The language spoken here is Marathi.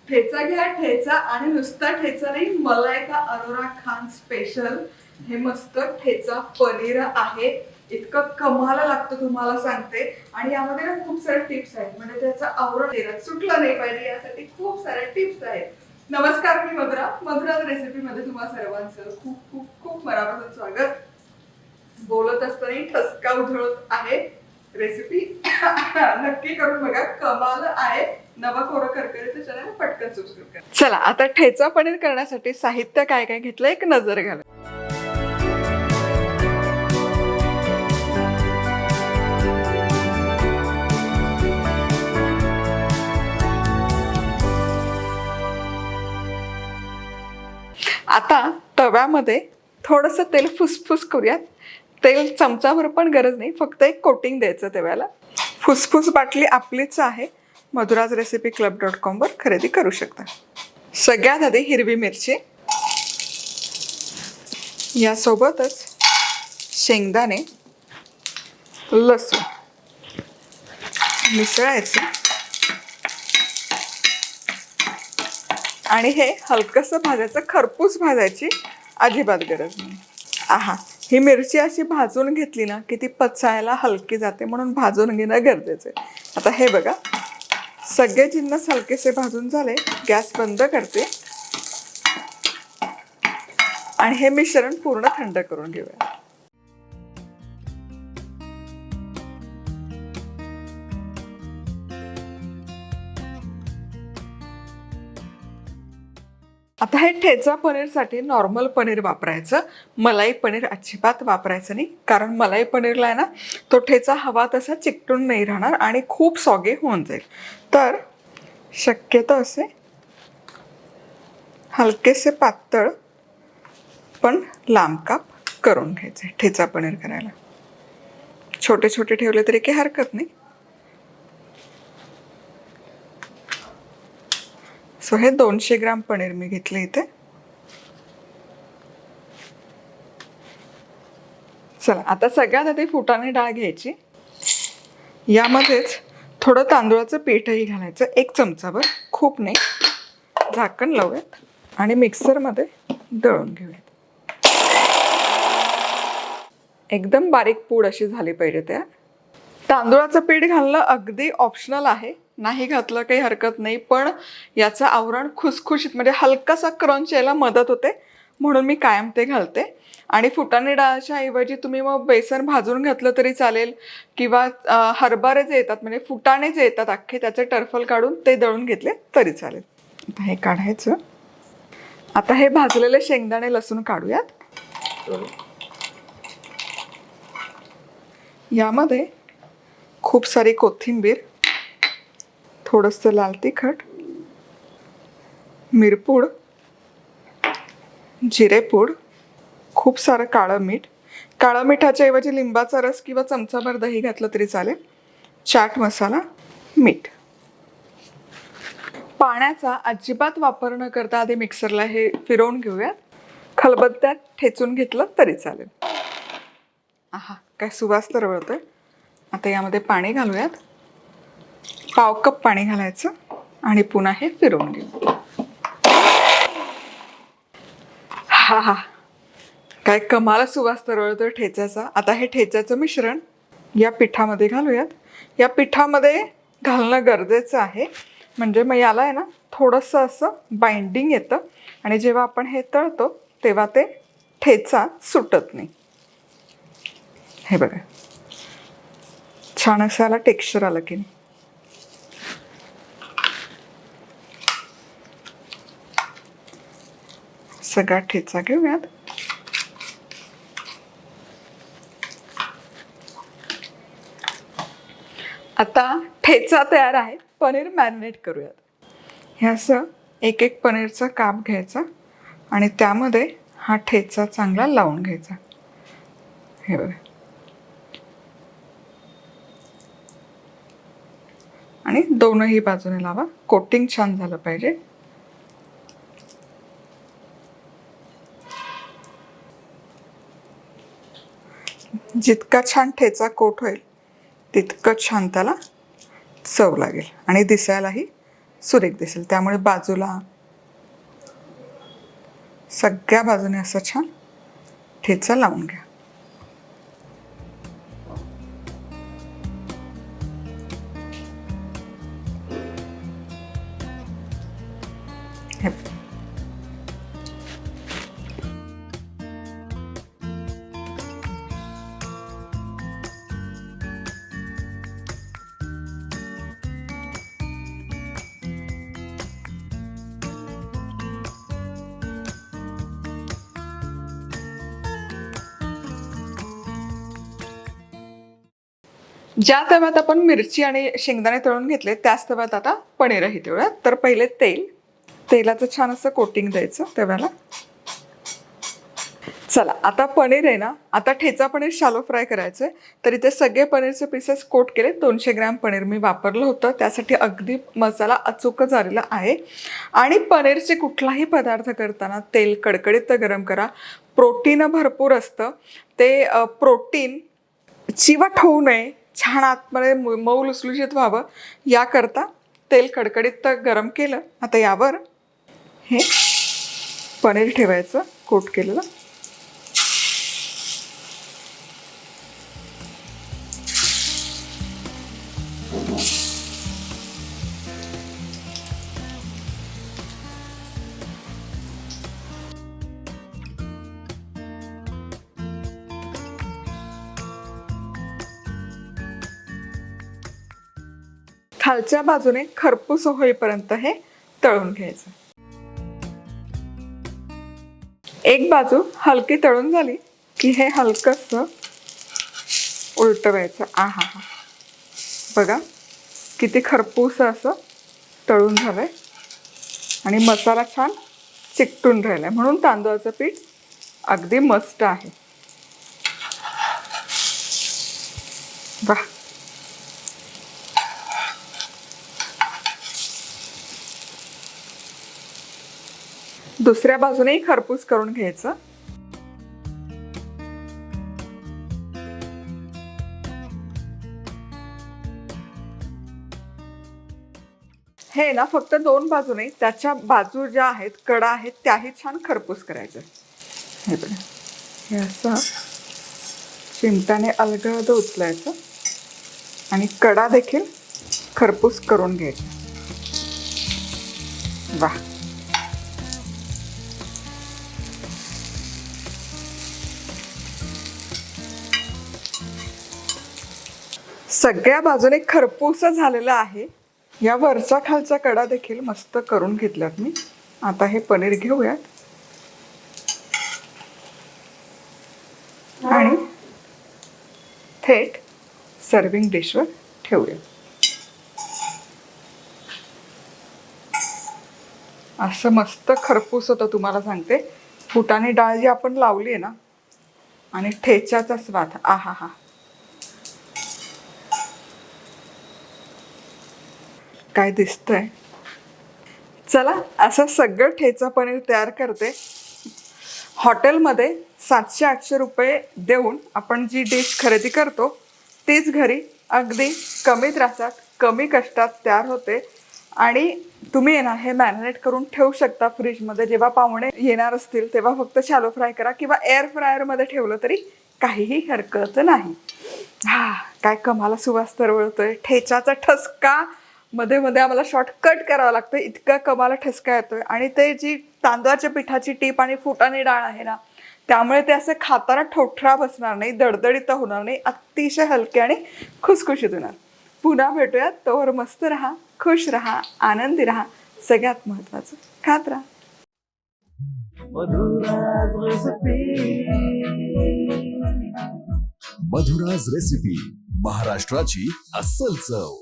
ठेचा घ्या ठेचा, आणि नुसता ठेचा नाही, मलायका अरोरा खान स्पेशल हे मस्त ठेचा पनीर आहे. इतकं कमाल लागतं तुम्हाला सांगते. आणि यामध्ये ना खूप सारे टिप्स आहेत, म्हणजे त्याचा आवरण तेलात सुटलं नाही पाहिजे यासाठी खूप सारे टिप्स आहेत. नमस्कार, मी मधुरा रेसिपी मध्ये तुम्हा सर्वांचं खूप खूप खूप मनापासून स्वागत. बोलत असताना ठसका उधळत आहे. रेसिपी नक्की करून बघा, कमाल आहे. नवा कोरं करकरीत चॅनल पटकन सबस्क्राईब करा. चला आता ठेचा पनीर करण्यासाठी साहित्य काय काय घेतलं एक नजर घाला. आता तव्यामध्ये थोडंसं तेल फुसफुस करूयात. तेल चमचाभर पण गरज नाही, फक्त एक कोटिंग द्यायचं तव्याला. फुसफुस बाटली आपलीच आहे, madhurasrecipeclub.com वर खरेदी करू शकता. सगळ्यात आधी हिरवी मिरची, यासोबतच शेंगदाणे, लसूण मिसळायचं आणि हे हलकसं भाजायचं. खरपूस भाजायची अजिबात गरज नाही. आहा, ही मिरची अशी भाजून घेतली ना की ती पचायला हलकी जाते, म्हणून भाजून घेणं गरजेचं आहे. आता हे बघा, सगळे जिन्नस हलकेसे भाजून झाले. गॅस बंद करते आणि हे मिश्रण पूर्ण थंड करून घेऊया. आता हे ठेचा पनीरसाठी नॉर्मल पनीर वापरायचं, मलाई पनीर अजिबात वापरायचं नाही. कारण मलाई पनीरला आहे ना, तो ठेचा हवा तसा चिकटून नाही राहणार आणि खूप सॉगे होऊन जाईल. तर शक्यतो असे हलकेसे पातळ पण लांब काप करून घ्यायचे. ठेचा पनीर करायला छोटे छोटे ठेवले तरी काही हरकत नाही. सो हे 200 ग्राम पनीर मी घेतले इथे. चला आता सगळ्यात आधी फुटाणे डाळ घ्यायची. यामध्येच थोडं तांदूळाचं पीठही घालायचं, 1 चमचाभर, खूप नाही. झाकण लावूयात आणि मिक्सरमध्ये दळून घेऊयात. एकदम बारीक पूड अशी झाली पाहिजे. त्या तांदूळाचं पीठ घालणं अगदी ऑप्शनल आहे, नाही घातलं काही हरकत नाही, पण याचं आवरण खुसखुशीत म्हणजे हलकासा क्रंच यायला मदत होते, म्हणून मी कायम ते घालते. आणि फुटाणे डाळच्या ऐवजी तुम्ही मग बेसन भाजून घातलं तरी चालेल, किंवा हरभरे जे येतात म्हणजे फुटाणे जे येतात अख्खे, त्याचे टर्फल काढून ते दळून घेतले तरी चालेल. आता हे काढायचं. आता हे भाजलेले शेंगदाणे लसूण काढूयात. यामध्ये खूप सारी कोथिंबीर, थोडंसं लाल तिखट, मिरपूड, जिरेपूड, खूप सारं काळं मीठ. काळं मिठाच्या ऐवजी लिंबाचा रस किंवा चमचाभर दही घातलं तरी चालेल. चाट मसाला, मीठ. पाण्याचा अजिबात वापर न करता आधी मिक्सरला हे फिरवून घेऊयात. खलबत्त्यात ठेचून घेतलं तरी चालेल. आहा, काय सुवास तर वळतोय. आता यामध्ये पाणी घालूयात. 1/2 कप पाणी घालायचं आणि पुन्हा हे फिरवून घेऊ. हा हा, काय कमाल सुवास तरवळतोय ठेच्याचा. आता हे ठेच्याचं मिश्रण या पिठामध्ये घालूयात. या पिठामध्ये घालणं गरजेचं आहे, म्हणजे मग याला आहे ना थोडंसं असं बाइंडिंग येतं आणि जेव्हा आपण हे तळतो तेव्हा ते ठेचा सुटत नाही. हे बघा, छान असं याला टेक्स्चर आलं की नाही. सगळा ठेचा घेऊयात. आता ठेचा तयार आहे. पनीर मॅरिनेट करूयात. हे असं एक एक पनीरचा काप घ्यायचा आणि त्यामध्ये हा ठेचा चांगला लावून घ्यायचा. हे बघा, आणि दोनही बाजूने लावा. कोटिंग छान झालं पाहिजे. जितका छान ठेचा कोट होईल तितकं छान त्याला चव लागेल आणि दिसायलाही सुरेख दिसेल. त्यामुळे बाजूला सगळ्या बाजूने असं छान ठेचा लावून घ्या. हे ज्या तव्यात आपण मिरची आणि शेंगदाणे तळून घेतले त्याच तव्यात आता पनीरही तळूयात. तर पहिले तेलाचं छान असं कोटिंग द्यायचं तव्याला. चला आता पनीर आहे ना, आता ठेचा पनीर शालो फ्राय करायचं आहे. तर इथे सगळे पनीरचे पीसेस कोट केले. 200 ग्रॅम पनीर मी वापरलं होतं. त्यासाठी अगदी मसाला अचूक झालेला आहे. आणि पनीरचे कुठलाही पदार्थ करताना तेल कडकडीत गरम करा. प्रोटीन भरपूर असतं. ते प्रोटीन चिवट होऊ नये, छान आतमध्ये मऊ लुसलुशीत व्हावं याकरता तेल कडकडीत गरम केलं. आता यावर हे पनीर ठेवायचं कोट केलेलं. खालच्या बाजूने खरपूस होईपर्यंत हे तळून घ्यायचं. एक बाजू हलकी तळून झाली की हे हलकंसं उलटवायचं. आहा हा, बघा किती खरपूस असं तळून झालंय आणि मसाला छान चिकटून राहिलाय. म्हणून तांदूळाचं पीठ अगदी मस्त आहे. वाह, दुसऱ्या बाजूनेही खरपूस करून घ्यायचं. हे ना फक्त 2 बाजूने, त्याच्या बाजू ज्या आहेत कडा आहेत त्याही छान खरपूस करायचं. हे बघा, हे असं चिमट्याने अलगद उचलायचं आणि कडा देखील खरपूस करून घ्यायच्या. वाह, सगळ्या बाजूने खरपूस झालेलं आहे. या वरच्या खालच्या कडा देखील मस्त करून घेतल्यात मी. आता हे पनीर घेऊयात आणि थेट सर्विंग डिशवर ठेवूयात. असं मस्त खरपूस होतं, तुम्हाला सांगते. फुटाणे डाळ जी आपण लावली आहे ना आणि ठेच्याचा स्वाद, आहा हा, काय दिसतंय. चला असं सगळं ठेचा पनीर तयार करते. हॉटेलमध्ये 700-800 रुपये देऊन आपण जी डिश खरेदी करतो तीच घरी अगदी कमी त्रासात कमी कष्टात तयार होते. आणि तुम्ही आहे ना हे मॅरिनेट करून ठेवू शकता फ्रीजमध्ये. जेव्हा पाहुणे येणार असतील तेव्हा फक्त शॅलो फ्राय करा किंवा एअर फ्रायरमध्ये ठेवलं तरी काहीही हरकत नाही. हा, काय कमाला सुवास तरवळतोय. ठेच्याचा ठसका मध्ये मध्ये आम्हाला शॉर्टकट करावं लागतं, इतका कमाला ठसका येतोय. आणि ते जी तांदळाच्या पिठाची टीप आणि फुटाणे डाळ आहे ना, त्यामुळे ते असे खाताना ठोठरा बसणार नाही, दडदडीत होणार नाही, अतिशय हलके आणि खुसखुशीत होणार. पुन्हा भेटूयात. तोवर मस्त राहा, खुश राहा, आनंदी राहा. सगळ्यात महत्त्वाचं खात राहा. मधुराज रेसिपी, महाराष्ट्राची अस्सल चव.